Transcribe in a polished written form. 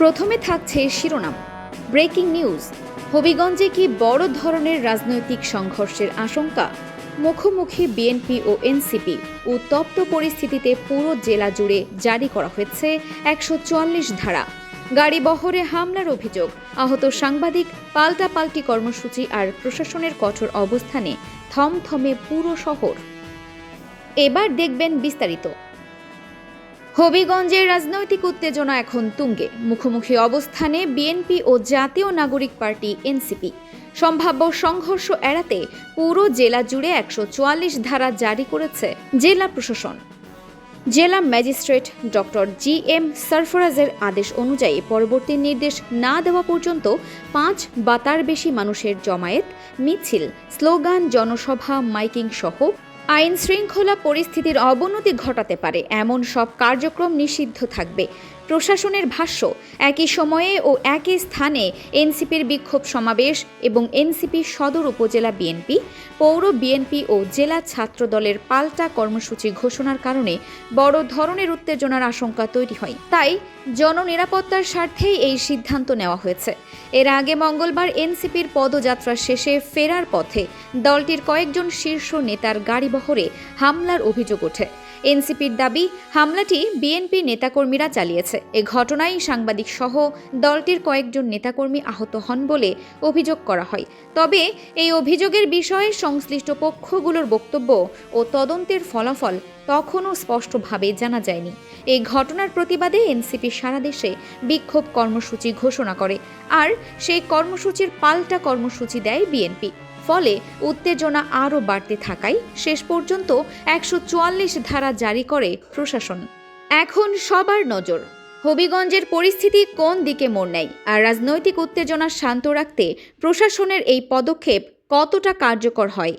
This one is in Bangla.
প্রথমে থাকছে শিরোনাম। Breaking news. হবিগঞ্জে কি বড় ধরনের রাজনৈতিক সংঘর্ষের আশঙ্কা? মুখোমুখি বিএনপি ও এনসিপি। উত্তপ্ত পরিস্থিতিতে পুরো জেলা জুড়ে জারি করা হয়েছে ১৪৪ ধারা। গাড়ি বহরে হামলার অভিযোগ, আহত সাংবাদিক, পাল্টাপাল্টি কর্মসূচি আর প্রশাসনের কঠোর অবস্থানে থমথমে পুরো শহর। এবার দেখবেন বিস্তারিত। হবিগঞ্জের রাজনৈতিক উত্তেজনা এখন তুঙ্গে। মুখোমুখি অবস্থানে বিএনপি ও জাতীয় নাগরিক পার্টি এনসিপি। সম্ভাব্য সংঘর্ষ এড়াতে পুরো জেলা জুড়ে ১৪৪ ধারা জারি করেছে জেলা প্রশাসন। জেলা ম্যাজিস্ট্রেট ডক্টর জি.এম. সরফরাজের আদেশ অনুযায়ী পরবর্তী নির্দেশ না দেওয়া পর্যন্ত ৫ বা তার বেশি মানুষের জমায়েত, মিছিল, স্লোগান, জনসভা, মাইকিং সহ আইন শৃঙ্খলা পরিস্থিতির অবনতি ঘটাতে পারে এমন সব কার্যক্রম নিষিদ্ধ থাকবে। প্রশাসনের ভাষ্য, একই সময়ে ও একই স্থানে এনসিপির বিক্ষোভ সমাবেশ এবং এনসিপি সদর উপজেলা বিএনপি, পৌর বিএনপি ও জেলা ছাত্র দলের পাল্টা কর্মসূচি ঘোষণার কারণে বড় ধরনের উত্তেজনার আশঙ্কা তৈরি হয়। তাই জননিরাপত্তার স্বার্থেই এই সিদ্ধান্ত নেওয়া হয়েছে। এর আগে মঙ্গলবার এনসিপির পদযাত্রা শেষে ফেরার পথে দলটির কয়েকজন শীর্ষ নেতার গাড়িবহরে হামলার অভিযোগ ওঠে। এনসিপির দাবি, হামলাটি বিএনপি নেতাকর্মীরা চালিয়েছে। এ ঘটনায় সাংবাদিক সহ দলটির কয়েকজন নেতাকর্মী আহত হন বলে অভিযোগ করা হয়। তবে এই অভিযোগের বিষয়ে সংশ্লিষ্ট পক্ষগুলোর বক্তব্য ও তদন্তের ফলাফল তখনও স্পষ্টভাবে জানা যায়নি। এই ঘটনার প্রতিবাদে এনসিপি সারা দেশে বিক্ষোভ কর্মসূচি ঘোষণা করে, আর সেই কর্মসূচির পাল্টা কর্মসূচি দেয় বিএনপি। ফলে উত্তেজনা আরও বাড়তে থাকায় শেষ পর্যন্ত ১৪৪ ধারা জারি করে প্রশাসন। এখন সবার নজর হবিগঞ্জের পরিস্থিতি কোন দিকে মোড় নেয়, আর রাজনৈতিক উত্তেজনা শান্ত রাখতে প্রশাসনের এই পদক্ষেপ কতটা কার্যকর হয়।